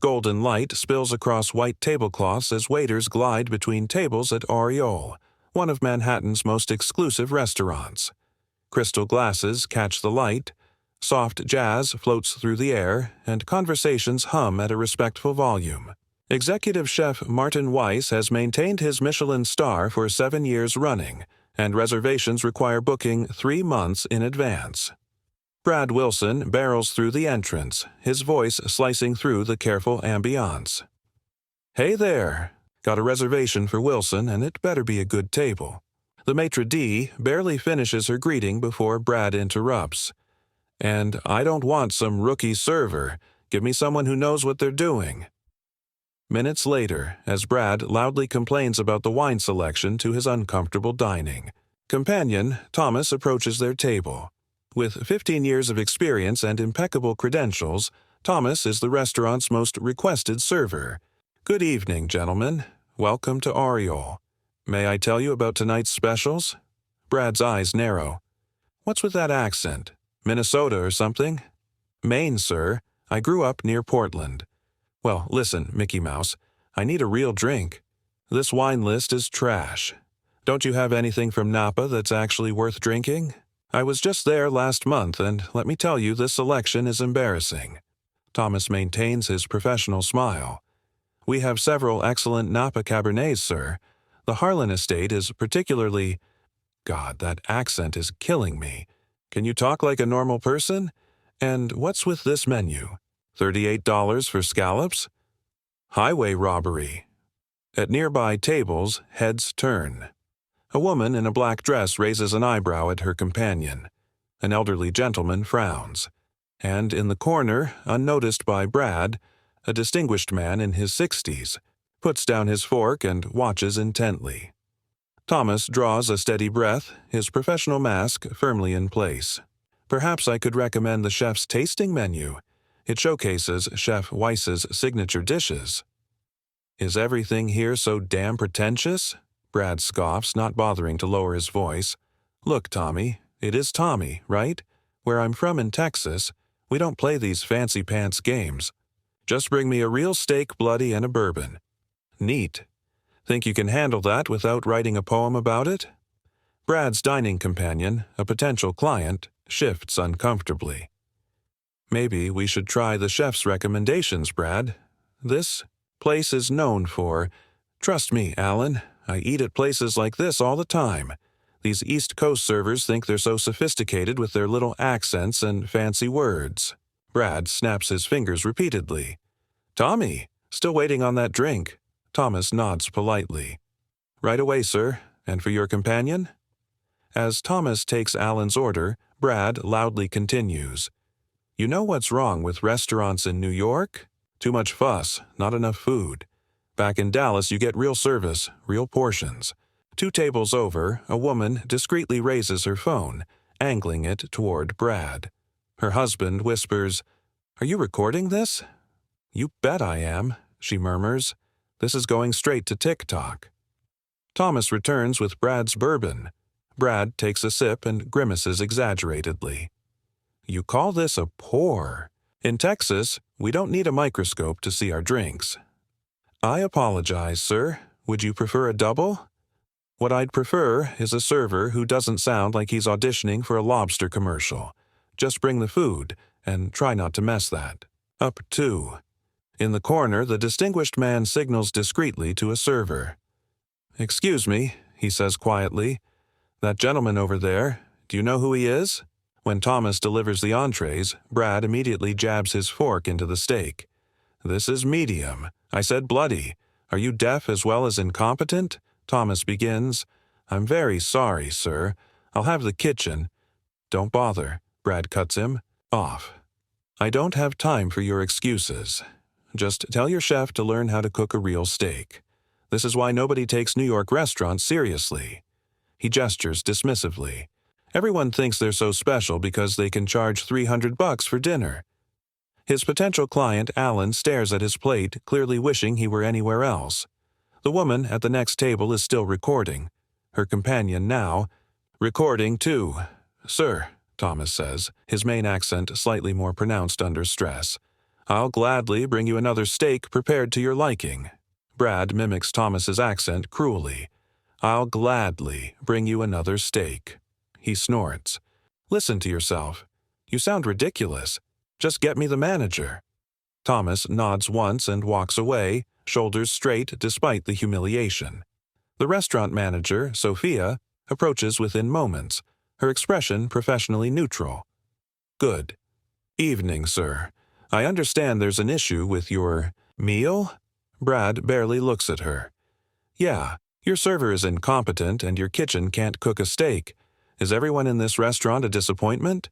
Golden light spills across white tablecloths as waiters glide between tables at Aureole, one of Manhattan's most exclusive restaurants. Crystal glasses catch the light, soft jazz floats through the air, and conversations hum at a respectful volume. Executive Chef Martin Weiss has maintained his Michelin star for 7 years running, and reservations require booking 3 months in advance. Brad Wilson barrels through the entrance, his voice slicing through the careful ambiance. "Hey there! Got a reservation for Wilson, and it better be a good table." The maitre d' barely finishes her greeting before Brad interrupts. "And I don't want some rookie server. Give me someone who knows what they're doing." Minutes later, as Brad loudly complains about the wine selection to his uncomfortable dining, companion Thomas approaches their table. With 15 years of experience and impeccable credentials, Thomas is the restaurant's most requested server. "Good evening, gentlemen. Welcome to Aureole. May I tell you about tonight's specials?" Brad's eyes narrow. "What's with that accent? Minnesota or something?" "Maine, sir. I grew up near Portland." "Well, listen, Mickey Mouse, I need a real drink. This wine list is trash. Don't you have anything from Napa that's actually worth drinking? I was just there last month, and let me tell you, this selection is embarrassing." Thomas maintains his professional smile. "We have several excellent Napa Cabernets, sir. The Harlan estate is particularly—" God, that accent is killing me. "Can you talk like a normal person? And what's with this menu? $38 for scallops? Highway robbery." At nearby tables, heads turn. A woman in a black dress raises an eyebrow at her companion. An elderly gentleman frowns. And in the corner, unnoticed by Brad, a distinguished man in his 60s, puts down his fork and watches intently. Thomas draws a steady breath, his professional mask firmly in place. "Perhaps I could recommend the chef's tasting menu. It showcases Chef Weiss's signature dishes." "Is everything here so damn pretentious?" Brad scoffs, not bothering to lower his voice. "Look, Tommy, it is Tommy, right? Where I'm from in Texas, we don't play these fancy-pants games. Just bring me a real steak, bloody, and a bourbon." "Neat. Think you can handle that without writing a poem about it?" Brad's dining companion, a potential client, shifts uncomfortably. "Maybe we should try the chef's recommendations, Brad. This place is known for— Trust me, Alan, I eat at places like this all the time. These East Coast servers think they're so sophisticated with their little accents and fancy words." Brad snaps his fingers repeatedly. "Tommy, still waiting on that drink." Thomas nods politely. "Right away, sir. And for your companion?" As Thomas takes Alan's order, Brad loudly continues. "You know what's wrong with restaurants in New York? Too much fuss, not enough food. Back in Dallas, you get real service, real portions." 2 tables over, a woman discreetly raises her phone, angling it toward Brad. Her husband whispers, "Are you recording this?" "You bet I am," she murmurs. "This is going straight to TikTok." Thomas returns with Brad's bourbon. Brad takes a sip and grimaces exaggeratedly. "You call this a pour? In Texas, we don't need a microscope to see our drinks." "I apologize, sir. Would you prefer a double?" "What I'd prefer is a server who doesn't sound like he's auditioning for a lobster commercial. Just bring the food, and try not to mess that." Up 2. In the corner, the distinguished man signals discreetly to a server. "Excuse me," he says quietly. "That gentleman over there, do you know who he is?" When Thomas delivers the entrees, Brad immediately jabs his fork into the steak. "This is medium. I said bloody. Are you deaf as well as incompetent?" Thomas begins. "I'm very sorry, sir. I'll have the kitchen—" "Don't bother," Brad cuts him off. "I don't have time for your excuses. Just tell your chef to learn how to cook a real steak. This is why nobody takes New York restaurants seriously." He gestures dismissively. "Everyone thinks they're so special because they can charge $300 for dinner." His potential client, Alan, stares at his plate, clearly wishing he were anywhere else. The woman at the next table is still recording. Her companion now, "Recording, too." "Sir," Thomas says, his main accent slightly more pronounced under stress, I'll gladly bring you another steak prepared to your liking. Brad mimics Thomas's accent cruelly. I'll gladly bring you another steak. He snorts. Listen to yourself. You sound ridiculous. Just get me the manager. Thomas nods once and walks away, shoulders straight despite the humiliation. The restaurant manager, Sophia, approaches within moments, her expression professionally neutral. Good. Evening, sir. I understand there's an issue with your meal? Brad barely looks at her. Yeah, your server is incompetent and your kitchen can't cook a steak. Is everyone in this restaurant a disappointment?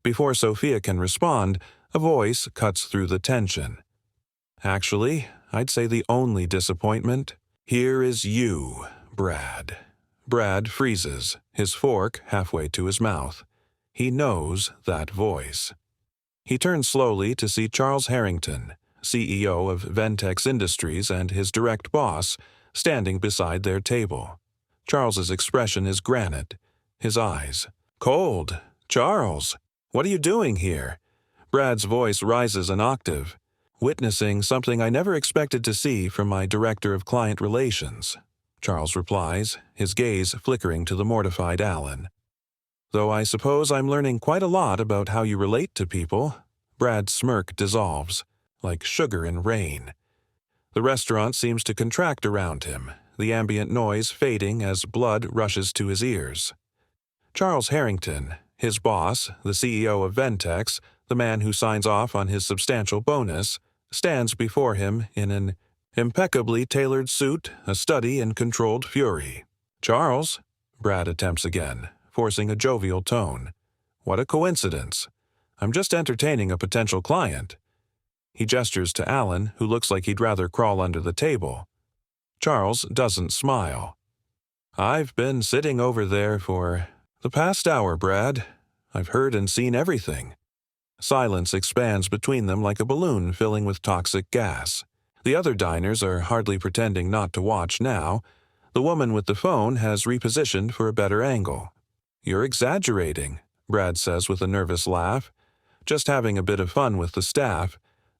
Before Sophia can respond, a voice cuts through the tension. Actually, I'd say the only disappointment. Here is you, Brad. Brad freezes, his fork halfway to his mouth. He knows that voice. He turns slowly to see Charles Harrington, CEO of Ventex Industries and his direct boss, standing beside their table. Charles's expression is granite, his eyes cold. Charles, what are you doing here? Brad's voice rises an octave, witnessing something I never expected to see from my director of client relations. Charles replies, his gaze flickering to the mortified Alan. Though I suppose I'm learning quite a lot about how you relate to people. Brad's smirk dissolves, like sugar in rain. The restaurant seems to contract around him, the ambient noise fading as blood rushes to his ears. Charles Harrington, his boss, the CEO of Ventex, the man who signs off on his substantial bonus, stands before him in an impeccably tailored suit, a study in controlled fury. Charles, Brad attempts again, forcing a jovial tone. What a coincidence. I'm just entertaining a potential client. He gestures to Alan, who looks like he'd rather crawl under the table. Charles doesn't smile. I've been sitting over there for the past hour, Brad. I've heard and seen everything. Silence expands between them like a balloon filling with toxic gas. The other diners are hardly pretending not to watch now. The woman with the phone has repositioned for a better angle. You're exaggerating, Brad says with a nervous laugh. Just having a bit of fun with the staff.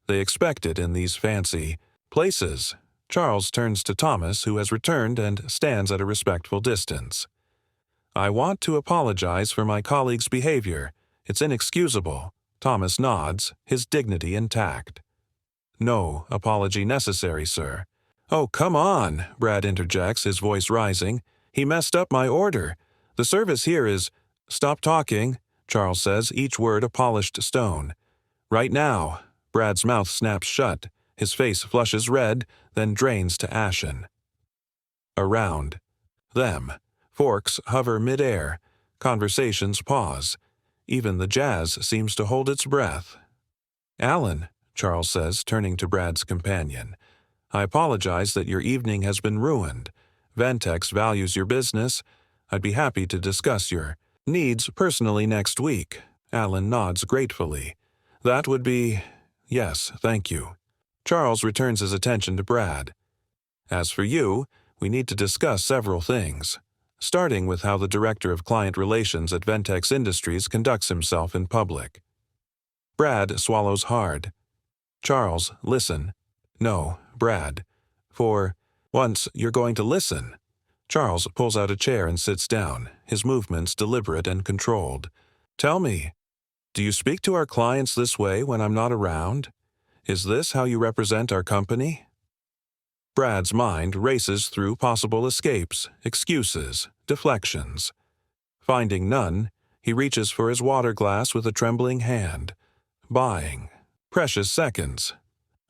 They expect it in these fancy places. Charles turns to Thomas, who has returned and stands at a respectful distance. I want to apologize for my colleague's behavior. It's inexcusable. Thomas nods, his dignity intact. No apology necessary, sir. Oh, come on, Brad interjects, his voice rising. He messed up my order. The service here is— Stop talking, Charles says, each word a polished stone. Right now. Brad's mouth snaps shut. His face flushes red, then drains to ashen. Around. Them. Forks hover midair. Conversations pause. Even the jazz seems to hold its breath. Alan, Charles says, turning to Brad's companion, I apologize that your evening has been ruined. Ventex values your business. I'd be happy to discuss your needs personally next week. Alan nods gratefully. That would be— Yes, thank you. Charles returns his attention to Brad. As for you, we need to discuss several things, starting with how the director of client relations at Ventex Industries conducts himself in public. Brad swallows hard. Charles, listen. No, Brad. For once, you're going to listen. Charles pulls out a chair and sits down, his movements deliberate and controlled. Tell me, do you speak to our clients this way when I'm not around? Is this how you represent our company? Brad's mind races through possible escapes, excuses, deflections. Finding none, he reaches for his water glass with a trembling hand. Buying. Precious seconds.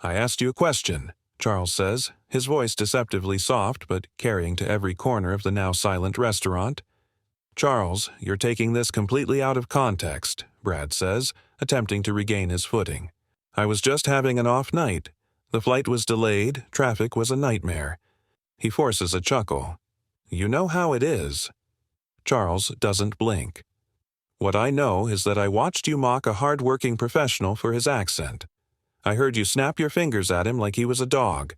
I asked you a question, Charles says, his voice deceptively soft but carrying to every corner of the now silent restaurant. Charles, you're taking this completely out of context, Brad says, attempting to regain his footing. I was just having an off night. The flight was delayed, traffic was a nightmare. He forces a chuckle. You know how it is. Charles doesn't blink. What I know is that I watched you mock a hard-working professional for his accent. I heard you snap your fingers at him like he was a dog.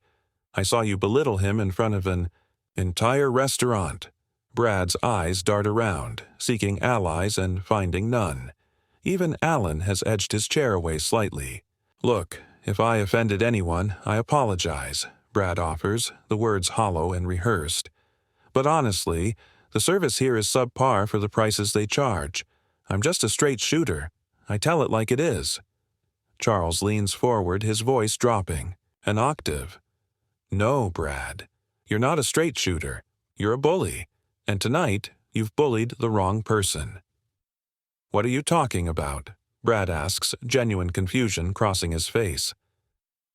I saw you belittle him in front of an entire restaurant. Brad's eyes dart around, seeking allies and finding none. Even Alan has edged his chair away slightly. Look, If I offended anyone, I apologize, Brad offers, the words hollow and rehearsed. But honestly, the service here is subpar for the prices they charge. I'm just a straight shooter. I tell it like it is. Charles leans forward, his voice dropping. An octave. No, Brad. You're not a straight shooter. You're a bully. And tonight, you've bullied the wrong person. What are you talking about? Brad asks, genuine confusion crossing his face.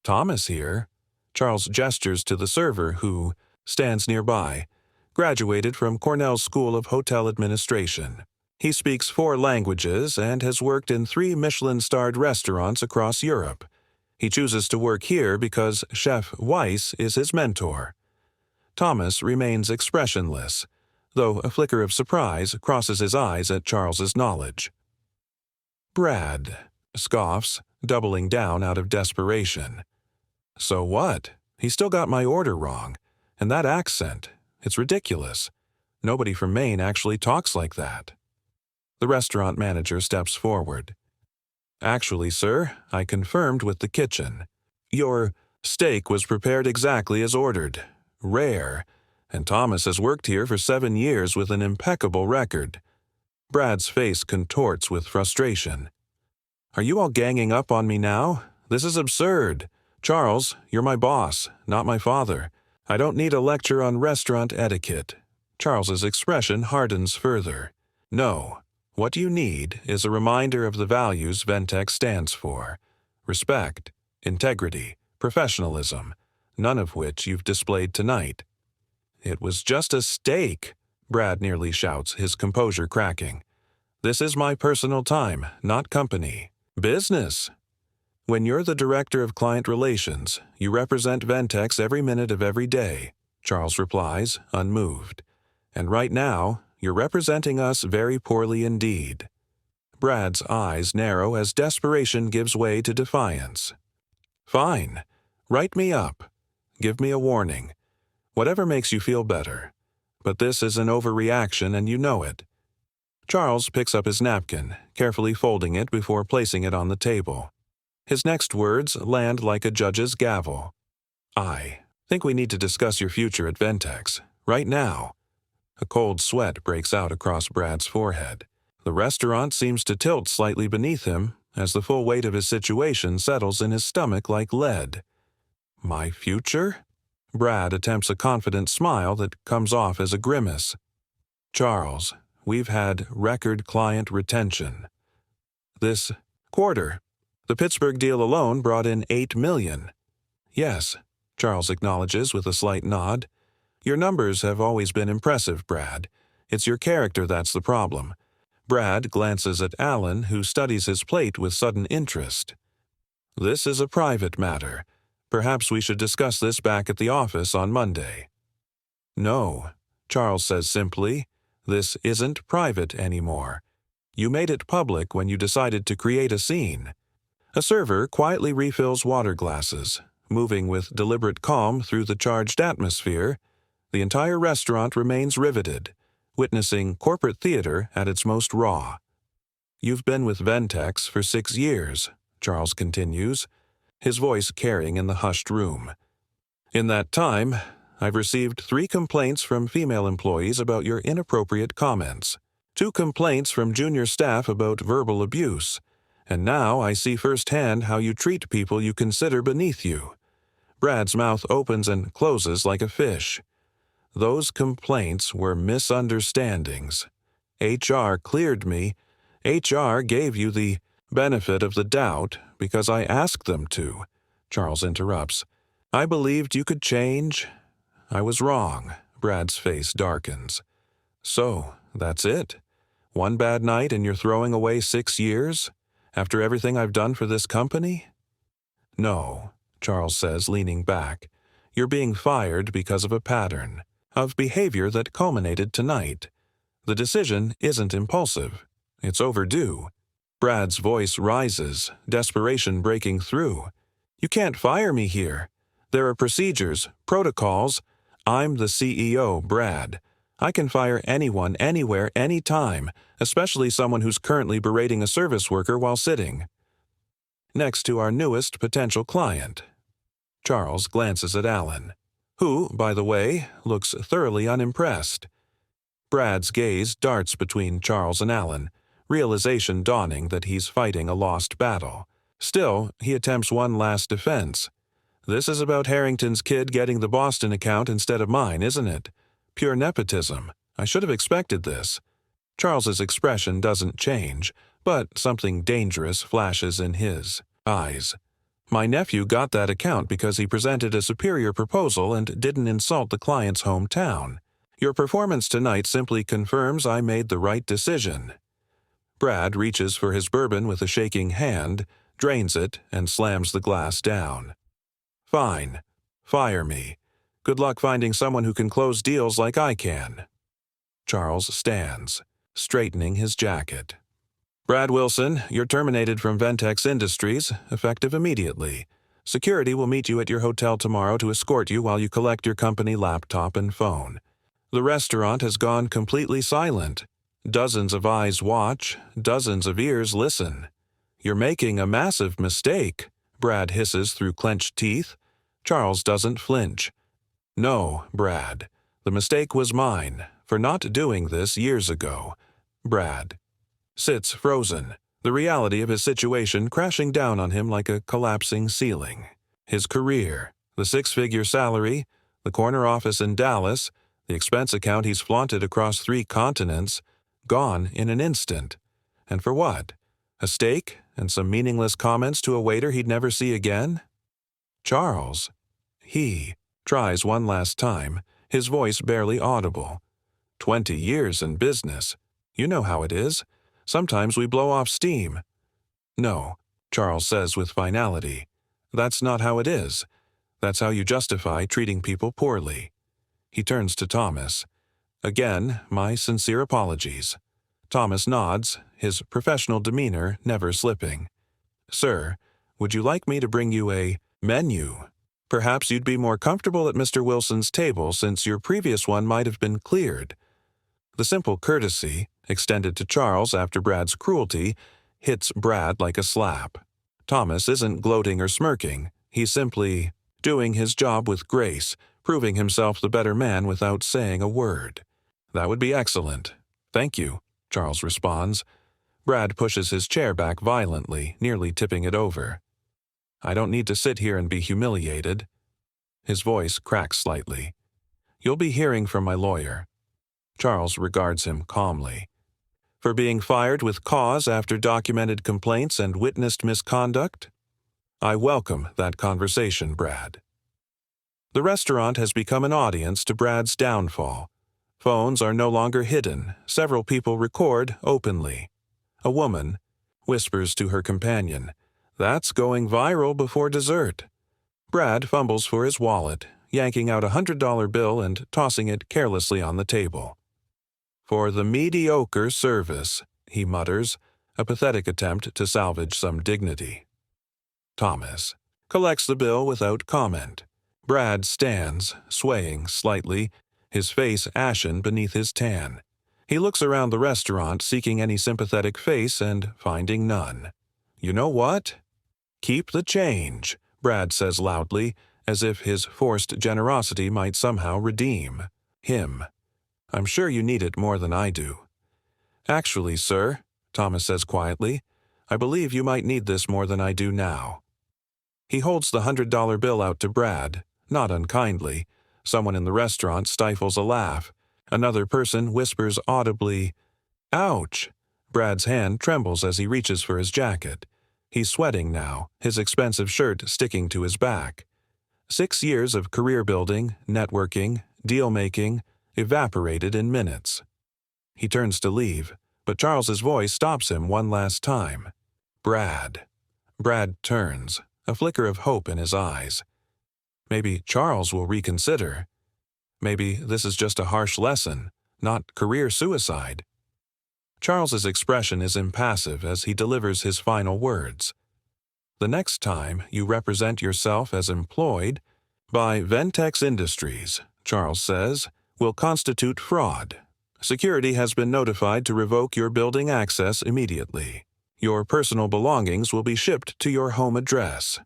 Thomas here. Charles gestures to the server who stands nearby, graduated from Cornell's School of Hotel Administration. He speaks 4 languages and has worked in 3 Michelin-starred restaurants across Europe. He chooses to work here because Chef Weiss is his mentor. Thomas remains expressionless, though a flicker of surprise crosses his eyes at Charles's knowledge. Brad scoffs, doubling down out of desperation. So what? He still got my order wrong. And that accent, it's ridiculous. Nobody from Maine actually talks like that. The restaurant manager steps forward. Actually, sir, I confirmed with the kitchen. Your steak was prepared exactly as ordered. Rare. And Thomas has worked here for 7 years with an impeccable record. Brad's face contorts with frustration. Are you all ganging up on me now? This is absurd. Charles, you're my boss, not my father. I don't need a lecture on restaurant etiquette. Charles's expression hardens further. No. What you need is a reminder of the values Ventex stands for. Respect, integrity, professionalism, none of which you've displayed tonight. It was just a steak, Brad nearly shouts, his composure cracking. This is my personal time, not company. Business. When you're the director of client relations, you represent Ventex every minute of every day, Charles replies, unmoved. And right now, you're representing us very poorly indeed. Brad's eyes narrow as desperation gives way to defiance. Fine. Write me up. Give me a warning. Whatever makes you feel better. But this is an overreaction and you know it. Charles picks up his napkin, carefully folding it before placing it on the table. His next words land like a judge's gavel. I think we need to discuss your future at Ventex, right now. A cold sweat breaks out across Brad's forehead. The restaurant seems to tilt slightly beneath him as the full weight of his situation settles in his stomach like lead. My future? Brad attempts a confident smile that comes off as a grimace. Charles, we've had record client retention. This quarter, the Pittsburgh deal alone brought in $8 million. Yes, Charles acknowledges with a slight nod. Your numbers have always been impressive, Brad. It's your character that's the problem. Brad glances at Alan, who studies his plate with sudden interest. This is a private matter. Perhaps we should discuss this back at the office on Monday. No, Charles says simply. This isn't private anymore. You made it public when you decided to create a scene. A server quietly refills water glasses, moving with deliberate calm through the charged atmosphere. The entire restaurant remains riveted, witnessing corporate theater at its most raw. You've been with Ventex for 6 years, Charles continues, his voice carrying in the hushed room. In that time, I've received 3 complaints from female employees about your inappropriate comments, 2 complaints from junior staff about verbal abuse, and now I see firsthand how you treat people you consider beneath you. Brad's mouth opens and closes like a fish. Those complaints were misunderstandings. HR cleared me. HR gave you the benefit of the doubt because I asked them to. Charles interrupts. I believed you could change. I was wrong. Brad's face darkens. So, that's it? One bad night and you're throwing away 6 years? After everything I've done for this company? No, Charles says, leaning back. You're being fired because of a pattern of behavior that culminated tonight. The decision isn't impulsive. It's overdue. Brad's voice rises, desperation breaking through. You can't fire me here. There are procedures, protocols. I'm the CEO, Brad. I can fire anyone, anywhere, anytime, especially someone who's currently berating a service worker while sitting. next to our newest potential client. Charles glances at Alan, who, by the way, looks thoroughly unimpressed. Brad's gaze darts between Charles and Alan, realization dawning that he's fighting a lost battle. Still, he attempts one last defense. This is about Harrington's kid getting the Boston account instead of mine, isn't it? Pure nepotism. I should have expected this. Charles's expression doesn't change, but something dangerous flashes in his eyes. My nephew got that account because he presented a superior proposal and didn't insult the client's hometown. Your performance tonight simply confirms I made the right decision. Brad reaches for his bourbon with a shaking hand, drains it, and slams the glass down. Fine. Fire me. Good luck finding someone who can close deals like I can. Charles stands, straightening his jacket. Brad Wilson, you're terminated from Ventex Industries, effective immediately. Security will meet you at your hotel tomorrow to escort you while you collect your company laptop and phone. The restaurant has gone completely silent. Dozens of eyes watch, dozens of ears listen. You're making a massive mistake, Brad hisses through clenched teeth. Charles doesn't flinch. No, Brad. The mistake was mine, for not doing this years ago. Brad sits frozen, the reality of his situation crashing down on him like a collapsing ceiling. His career, the six-figure salary, the corner office in Dallas, the expense account he's flaunted across 3 continents, gone in an instant. And for what? A steak and some meaningless comments to a waiter he'd never see again? Charles. He tries one last time, his voice barely audible. 20 years in business. You know how it is. Sometimes we blow off steam. No, Charles says with finality. That's not how it is. That's how you justify treating people poorly. He turns to Thomas. Again, my sincere apologies. Thomas nods, his professional demeanor never slipping. Sir, would you like me to bring you a menu? Perhaps you'd be more comfortable at Mr. Wilson's table since your previous one might have been cleared. The simple courtesy, extended to Charles after Brad's cruelty, hits Brad like a slap. Thomas isn't gloating or smirking. He's simply doing his job with grace, proving himself the better man without saying a word. That would be excellent. Thank you, Charles responds. Brad pushes his chair back violently, nearly tipping it over. I don't need to sit here and be humiliated. His voice cracks slightly. You'll be hearing from my lawyer. Charles regards him calmly. For being fired with cause after documented complaints and witnessed misconduct? I welcome that conversation, Brad. The restaurant has become an audience to Brad's downfall. Phones are no longer hidden. Several people record openly. A woman whispers to her companion, "That's going viral before dessert." Brad fumbles for his wallet, yanking out a $100 bill and tossing it carelessly on the table. For the mediocre service, he mutters, a pathetic attempt to salvage some dignity. Thomas collects the bill without comment. Brad stands, swaying slightly, his face ashen beneath his tan. He looks around the restaurant, seeking any sympathetic face and finding none. You know what? Keep the change, Brad says loudly, as if his forced generosity might somehow redeem him. I'm sure you need it more than I do. Actually, sir, Thomas says quietly, I believe you might need this more than I do now. He holds the $100 bill out to Brad, not unkindly. Someone in the restaurant stifles a laugh. Another person whispers audibly, "Ouch!" Brad's hand trembles as he reaches for his jacket. He's sweating now, his expensive shirt sticking to his back. 6 years of career building, networking, deal-making, evaporated in minutes. He turns to leave, but Charles's voice stops him one last time. Brad. Brad turns, a flicker of hope in his eyes. Maybe Charles will reconsider. Maybe this is just a harsh lesson, not career suicide. Charles's expression is impassive as he delivers his final words. The next time you represent yourself as employed by Ventex Industries, Charles says, will constitute fraud. Security has been notified to revoke your building access immediately. Your personal belongings will be shipped to your home address.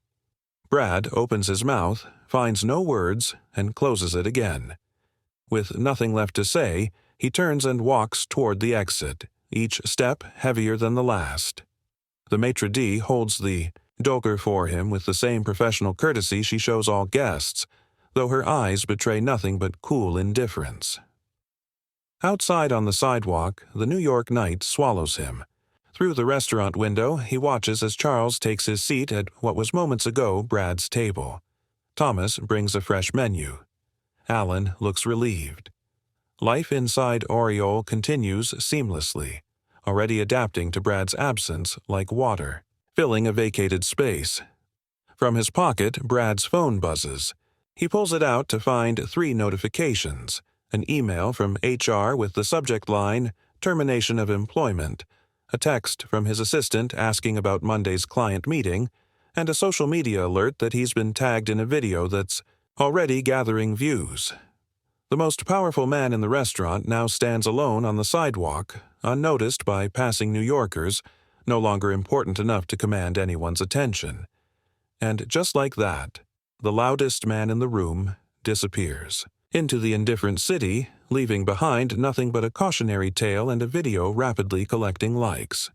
Brad opens his mouth, finds no words, and closes it again. With nothing left to say, he turns and walks toward the exit, each step heavier than the last. The maitre d' holds the doger for him with the same professional courtesy she shows all guests, though her eyes betray nothing but cool indifference. Outside on the sidewalk, the New York night swallows him. Through the restaurant window, he watches as Charles takes his seat at what was moments ago Brad's table. Thomas brings a fresh menu. Alan looks relieved. Life inside Aureole continues seamlessly, already adapting to Brad's absence like water, filling a vacated space. From his pocket, Brad's phone buzzes. He pulls it out to find 3 notifications: an email from HR with the subject line, "Termination of employment," a text from his assistant asking about Monday's client meeting, and a social media alert that he's been tagged in a video that's already gathering views. The most powerful man in the restaurant now stands alone on the sidewalk, unnoticed by passing New Yorkers, no longer important enough to command anyone's attention. And just like that, the loudest man in the room disappears into the indifferent city, leaving behind nothing but a cautionary tale and a video rapidly collecting likes.